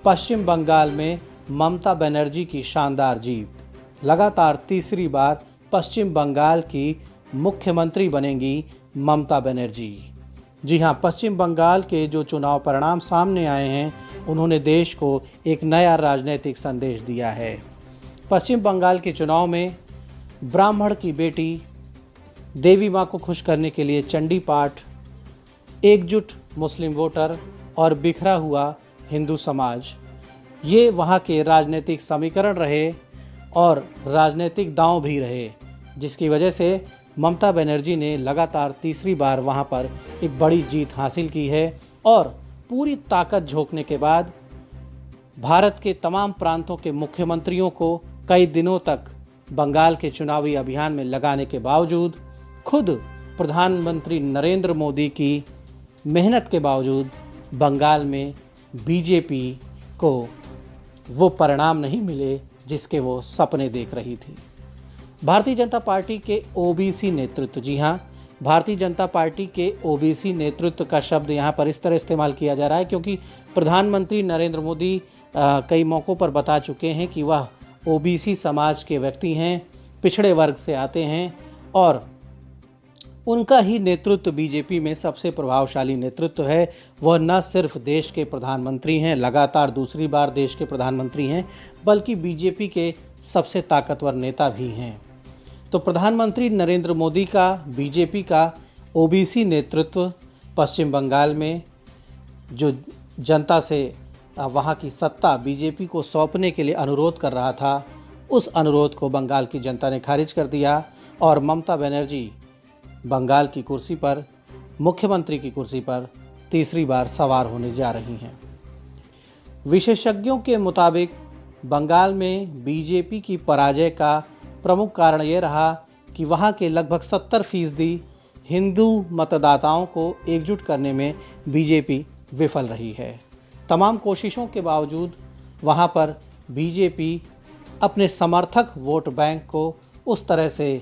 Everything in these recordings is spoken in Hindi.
पश्चिम बंगाल में ममता बनर्जी की शानदार जीत। लगातार तीसरी बार पश्चिम बंगाल की मुख्यमंत्री बनेंगी ममता बनर्जी। जी हां, पश्चिम बंगाल के जो चुनाव परिणाम सामने आए हैं उन्होंने देश को एक नया राजनीतिक संदेश दिया है। पश्चिम बंगाल के चुनाव में ब्राह्मण की बेटी, देवी मां को खुश करने के लिए चंडी पाठ, एकजुट मुस्लिम वोटर और बिखरा हुआ हिंदू समाज, ये वहाँ के राजनीतिक समीकरण रहे और राजनीतिक दांव भी रहे, जिसकी वजह से ममता बनर्जी ने लगातार तीसरी बार वहाँ पर एक बड़ी जीत हासिल की है और पूरी ताकत झोंकने के बाद भारत के तमाम प्रांतों के मुख्यमंत्रियों को कई दिनों तक बंगाल के चुनावी अभियान में लगाने के बावजूद, खुद प्रधानमंत्री नरेंद्र मोदी की मेहनत के बावजूद बंगाल में बीजेपी को वो परिणाम नहीं मिले जिसके वो सपने देख रही थी। भारतीय जनता पार्टी के ओबीसी नेतृत्व, जी हाँ, भारतीय जनता पार्टी के ओबीसी नेतृत्व का शब्द यहाँ पर इस तरह इस्तेमाल किया जा रहा है क्योंकि प्रधानमंत्री नरेंद्र मोदी कई मौक़ों पर बता चुके हैं कि वह ओबीसी समाज के व्यक्ति हैं, पिछड़े वर्ग से आते हैं और उनका ही नेतृत्व बीजेपी में सबसे प्रभावशाली नेतृत्व है। वह न सिर्फ देश के प्रधानमंत्री हैं, लगातार दूसरी बार देश के प्रधानमंत्री हैं, बल्कि बीजेपी के सबसे ताकतवर नेता भी हैं। तो प्रधानमंत्री नरेंद्र मोदी का बीजेपी का ओबीसी नेतृत्व पश्चिम बंगाल में जो जनता से वहाँ की सत्ता बीजेपी को सौंपने के लिए अनुरोध कर रहा था, उस अनुरोध को बंगाल की जनता ने खारिज कर दिया और ममता बनर्जी बंगाल की कुर्सी पर, मुख्यमंत्री की कुर्सी पर तीसरी बार सवार होने जा रही हैं। विशेषज्ञों के मुताबिक बंगाल में बीजेपी की पराजय का प्रमुख कारण ये रहा कि वहाँ के लगभग 70% हिंदू मतदाताओं को एकजुट करने में बीजेपी विफल रही है। तमाम कोशिशों के बावजूद वहाँ पर बीजेपी अपने समर्थक वोट बैंक को उस तरह से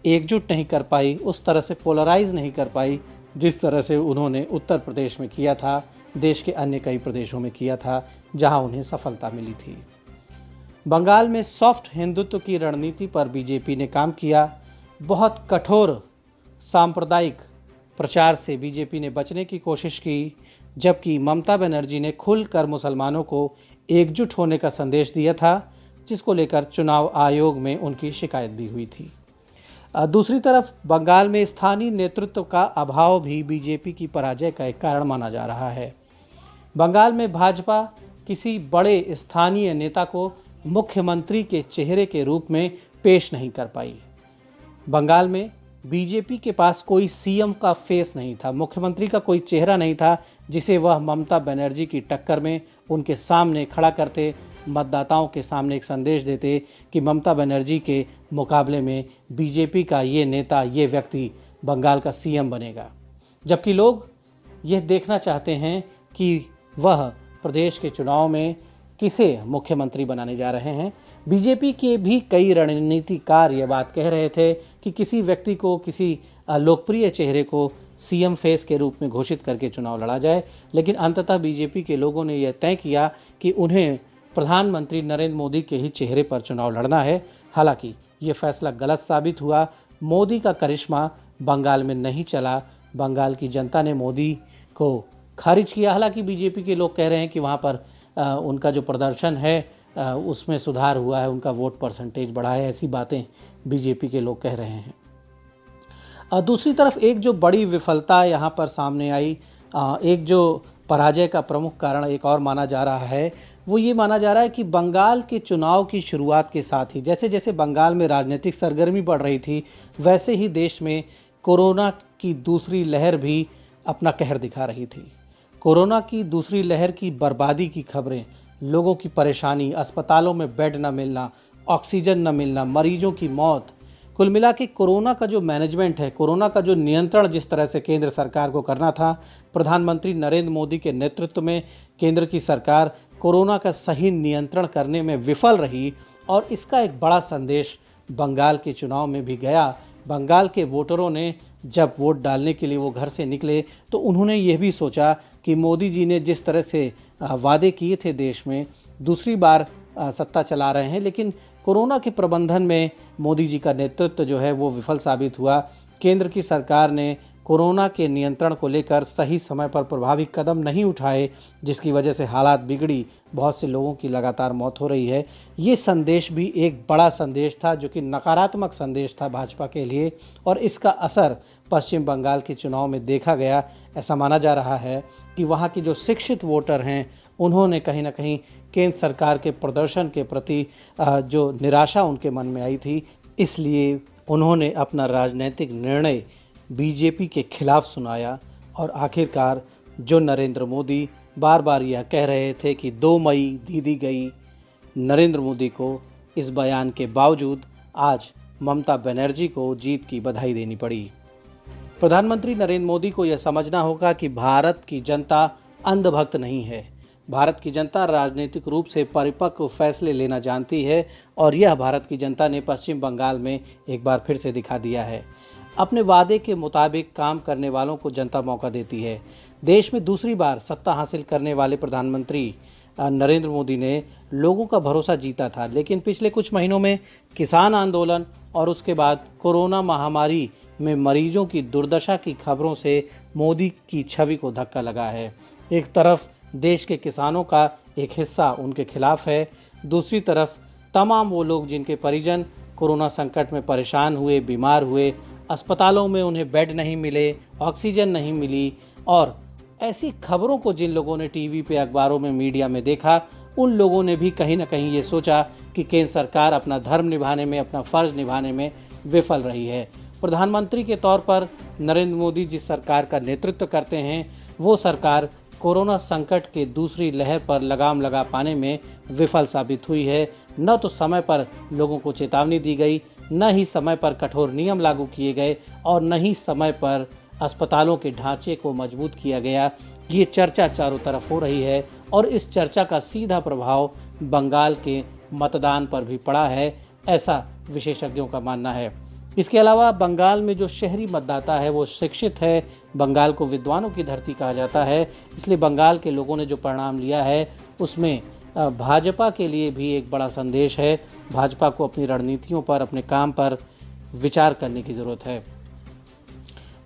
एकजुट नहीं कर पाई, उस तरह से पोलराइज नहीं कर पाई जिस तरह से उन्होंने उत्तर प्रदेश में किया था, देश के अन्य कई प्रदेशों में किया था जहां उन्हें सफलता मिली थी। बंगाल में सॉफ्ट हिंदुत्व की रणनीति पर बीजेपी ने काम किया। बहुत कठोर सांप्रदायिक प्रचार से बीजेपी ने बचने की कोशिश की, जबकि ममता बनर्जी ने खुलकर मुसलमानों को एकजुट होने का संदेश दिया था, जिसको लेकर चुनाव आयोग में उनकी शिकायत भी हुई थी। दूसरी तरफ बंगाल में स्थानीय नेतृत्व का अभाव भी बीजेपी की पराजय का एक कारण माना जा रहा है। बंगाल में भाजपा किसी बड़े स्थानीय नेता को मुख्यमंत्री के चेहरे के रूप में पेश नहीं कर पाई। बंगाल में बीजेपी के पास कोई सीएम का फेस नहीं था, मुख्यमंत्री का कोई चेहरा नहीं था जिसे वह ममता बनर्जी की टक्कर में उनके सामने खड़ा करते, मतदाताओं के सामने एक संदेश देते कि ममता बनर्जी के मुकाबले में बीजेपी का ये नेता, ये व्यक्ति बंगाल का सीएम बनेगा। जबकि लोग यह देखना चाहते हैं कि वह प्रदेश के चुनाव में किसे मुख्यमंत्री बनाने जा रहे हैं। बीजेपी के भी कई रणनीतिकार ये बात कह रहे थे कि किसी व्यक्ति को, किसी लोकप्रिय चेहरे को सीएम फेस के रूप में घोषित करके चुनाव लड़ा जाए, लेकिन अंततः बीजेपी के लोगों ने यह तय किया कि उन्हें प्रधानमंत्री नरेंद्र मोदी के ही चेहरे पर चुनाव लड़ना है। हालांकि ये फैसला गलत साबित हुआ। मोदी का करिश्मा बंगाल में नहीं चला। बंगाल की जनता ने मोदी को खारिज किया। हालांकि बीजेपी के लोग कह रहे हैं कि वहाँ पर उनका जो प्रदर्शन है उसमें सुधार हुआ है, उनका वोट परसेंटेज बढ़ा है, ऐसी बातें बीजेपी के लोग कह रहे हैं। दूसरी तरफ एक जो बड़ी विफलता यहाँ पर सामने आई, एक जो पराजय का प्रमुख कारण एक और माना जा रहा है, वो ये माना जा रहा है कि बंगाल के चुनाव की शुरुआत के साथ ही जैसे जैसे बंगाल में राजनीतिक सरगर्मी बढ़ रही थी, वैसे ही देश में कोरोना की दूसरी लहर भी अपना कहर दिखा रही थी। कोरोना की दूसरी लहर की बर्बादी की खबरें, लोगों की परेशानी, अस्पतालों में बेड न मिलना, ऑक्सीजन न मिलना, मरीजों की मौत, कुल मिला के कोरोना का जो मैनेजमेंट है, कोरोना का जो नियंत्रण जिस तरह से केंद्र सरकार को करना था, प्रधानमंत्री नरेंद्र मोदी के नेतृत्व में केंद्र की सरकार कोरोना का सही नियंत्रण करने में विफल रही और इसका एक बड़ा संदेश बंगाल के चुनाव में भी गया। बंगाल के वोटरों ने जब वोट डालने के लिए वो घर से निकले तो उन्होंने ये भी सोचा कि मोदी जी ने जिस तरह से वादे किए थे देश में, दूसरी बार सत्ता चला रहे हैं, लेकिन कोरोना के प्रबंधन में मोदी जी का नेतृत्व जो है वो विफल साबित हुआ। केंद्र की सरकार ने कोरोना के नियंत्रण को लेकर सही समय पर प्रभावी कदम नहीं उठाए, जिसकी वजह से हालात बिगड़ी, बहुत से लोगों की लगातार मौत हो रही है। ये संदेश भी एक बड़ा संदेश था, जो कि नकारात्मक संदेश था भाजपा के लिए, और इसका असर पश्चिम बंगाल के चुनाव में देखा गया। ऐसा माना जा रहा है कि वहाँ के जो शिक्षित वोटर हैं, उन्होंने कहीं ना कहीं केंद्र सरकार के प्रदर्शन के प्रति जो निराशा उनके मन में आई थी, इसलिए उन्होंने अपना राजनीतिक निर्णय बीजेपी के खिलाफ सुनाया। और आखिरकार जो नरेंद्र मोदी बार बार यह कह रहे थे कि 2 मई दी गई, नरेंद्र मोदी को इस बयान के बावजूद आज ममता बनर्जी को जीत की बधाई देनी पड़ी। प्रधानमंत्री नरेंद्र मोदी को यह समझना होगा कि भारत की जनता अंधभक्त नहीं है। भारत की जनता राजनीतिक रूप से परिपक्व फैसले लेना जानती है, और यह भारत की जनता ने पश्चिम बंगाल में एक बार फिर से दिखा दिया है। अपने वादे के मुताबिक काम करने वालों को जनता मौका देती है। देश में दूसरी बार सत्ता हासिल करने वाले प्रधानमंत्री नरेंद्र मोदी ने लोगों का भरोसा जीता था, लेकिन पिछले कुछ महीनों में किसान आंदोलन और उसके बाद कोरोना महामारी में मरीजों की दुर्दशा की खबरों से मोदी की छवि को धक्का लगा है। एक तरफ देश के किसानों का एक हिस्सा उनके खिलाफ है, दूसरी तरफ तमाम वो लोग जिनके परिजन कोरोना संकट में परेशान हुए, बीमार हुए, अस्पतालों में उन्हें बेड नहीं मिले, ऑक्सीजन नहीं मिली, और ऐसी खबरों को जिन लोगों ने टीवी पे, अखबारों में, मीडिया में देखा, उन लोगों ने भी कहीं ना कहीं ये सोचा कि केंद्र सरकार अपना धर्म निभाने में, अपना फर्ज निभाने में विफल रही है। प्रधानमंत्री के तौर पर नरेंद्र मोदी जिस सरकार का नेतृत्व करते हैं, वो सरकार कोरोना संकट के दूसरी लहर पर लगाम लगा पाने में विफल साबित हुई है। न तो समय पर लोगों को चेतावनी दी गई, न ही समय पर कठोर नियम लागू किए गए, और न ही समय पर अस्पतालों के ढांचे को मजबूत किया गया। ये चर्चा चारों तरफ हो रही है, और इस चर्चा का सीधा प्रभाव बंगाल के मतदान पर भी पड़ा है, ऐसा विशेषज्ञों का मानना है। इसके अलावा बंगाल में जो शहरी मतदाता है वो शिक्षित है। बंगाल को विद्वानों की धरती कहा जाता है, इसलिए बंगाल के लोगों ने जो परिणाम लिया है उसमें भाजपा के लिए भी एक बड़ा संदेश है। भाजपा को अपनी रणनीतियों पर, अपने काम पर विचार करने की ज़रूरत है।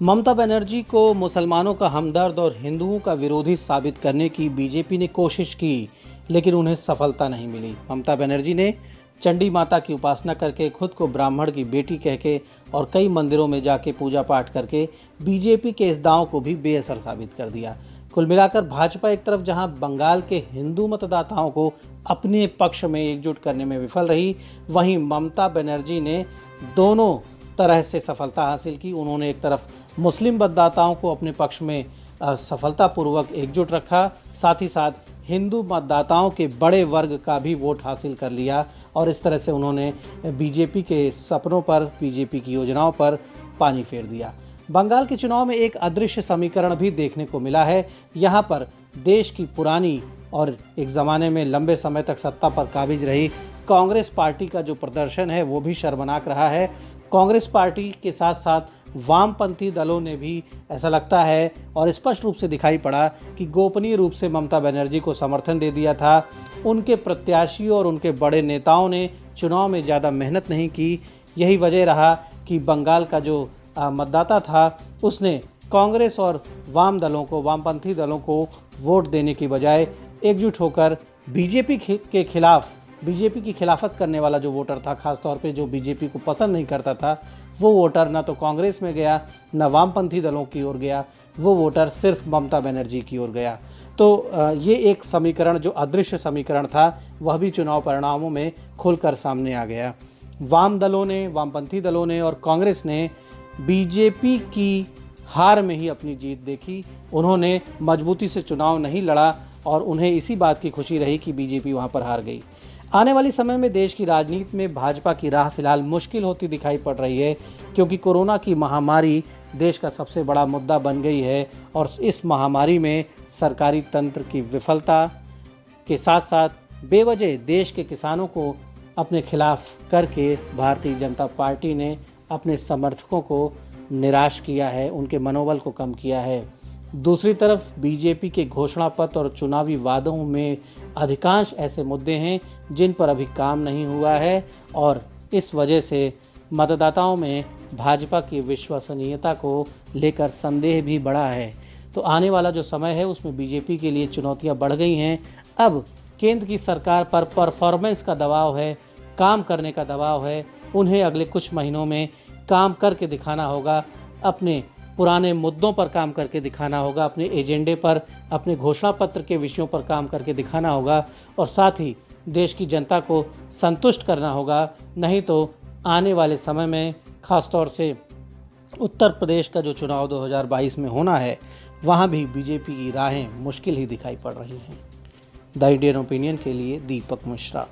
ममता बनर्जी को मुसलमानों का हमदर्द और हिंदुओं का विरोधी साबित करने की बीजेपी ने कोशिश की, लेकिन उन्हें सफलता नहीं मिली। ममता बनर्जी ने चंडी माता की उपासना करके, खुद को ब्राह्मण की बेटी कह के और कई मंदिरों में जाके पूजा पाठ करके बीजेपी के इस दांव को भी बेअसर साबित कर दिया। कुल मिलाकर भाजपा एक तरफ जहां बंगाल के हिंदू मतदाताओं को अपने पक्ष में एकजुट करने में विफल रही, वहीं ममता बनर्जी ने दोनों तरह से सफलता हासिल की। उन्होंने एक तरफ मुस्लिम मतदाताओं को अपने पक्ष में सफलतापूर्वक एकजुट रखा, साथ ही साथ हिंदू मतदाताओं के बड़े वर्ग का भी वोट हासिल कर लिया, और इस तरह से उन्होंने बीजेपी के सपनों पर, बीजेपी की योजनाओं पर पानी फेर दिया। बंगाल के चुनाव में एक अदृश्य समीकरण भी देखने को मिला है। यहाँ पर देश की पुरानी और एक ज़माने में लंबे समय तक सत्ता पर काबिज रही कांग्रेस पार्टी का जो प्रदर्शन है वो भी शर्मनाक रहा है। कांग्रेस पार्टी के साथ साथ वामपंथी दलों ने भी, ऐसा लगता है और स्पष्ट रूप से दिखाई पड़ा कि गोपनीय रूप से ममता बनर्जी को समर्थन दे दिया था। उनके प्रत्याशियों और उनके बड़े नेताओं ने चुनाव में ज़्यादा मेहनत नहीं की। यही वजह रहा कि बंगाल का जो मतदाता था उसने कांग्रेस और वाम दलों को, वामपंथी दलों को वोट देने की बजाय एकजुट होकर बीजेपी के खिलाफ, बीजेपी की खिलाफत करने वाला जो वोटर था, खासतौर पे जो बीजेपी को पसंद नहीं करता था, वो वोटर ना तो कांग्रेस में गया, ना वामपंथी दलों की ओर गया, वो वोटर सिर्फ ममता बनर्जी की ओर गया। तो ये एक समीकरण, जो अदृश्य समीकरण था, वह भी चुनाव परिणामों में खुलकर सामने आ गया। वाम दलों ने, वामपंथी दलों ने और कांग्रेस ने बीजेपी की हार में ही अपनी जीत देखी। उन्होंने मजबूती से चुनाव नहीं लड़ा और उन्हें इसी बात की खुशी रही कि बीजेपी वहां पर हार गई। आने वाले समय में देश की राजनीति में भाजपा की राह फिलहाल मुश्किल होती दिखाई पड़ रही है, क्योंकि कोरोना की महामारी देश का सबसे बड़ा मुद्दा बन गई है और इस महामारी में सरकारी तंत्र की विफलता के साथ साथ बेवजह देश के किसानों को अपने खिलाफ करके भारतीय जनता पार्टी ने अपने समर्थकों को निराश किया है, उनके मनोबल को कम किया है। दूसरी तरफ बीजेपी के घोषणा पत्र और चुनावी वादों में अधिकांश ऐसे मुद्दे हैं जिन पर अभी काम नहीं हुआ है और इस वजह से मतदाताओं में भाजपा की विश्वसनीयता को लेकर संदेह भी बढ़ा है। तो आने वाला जो समय है उसमें बीजेपी के लिए चुनौतियां बढ़ गई हैं। अब केंद्र की सरकार पर परफॉर्मेंस का दबाव है, काम करने का दबाव है। उन्हें अगले कुछ महीनों में काम करके दिखाना होगा, अपने पुराने मुद्दों पर काम करके दिखाना होगा, अपने एजेंडे पर, अपने घोषणा पत्र के विषयों पर काम करके दिखाना होगा और साथ ही देश की जनता को संतुष्ट करना होगा। नहीं तो आने वाले समय में खासतौर से उत्तर प्रदेश का जो चुनाव 2022 में होना है, वहाँ भी बीजेपी की राहें मुश्किल ही दिखाई पड़ रही हैं। द इंडियन ओपिनियन के लिए दीपक मिश्रा।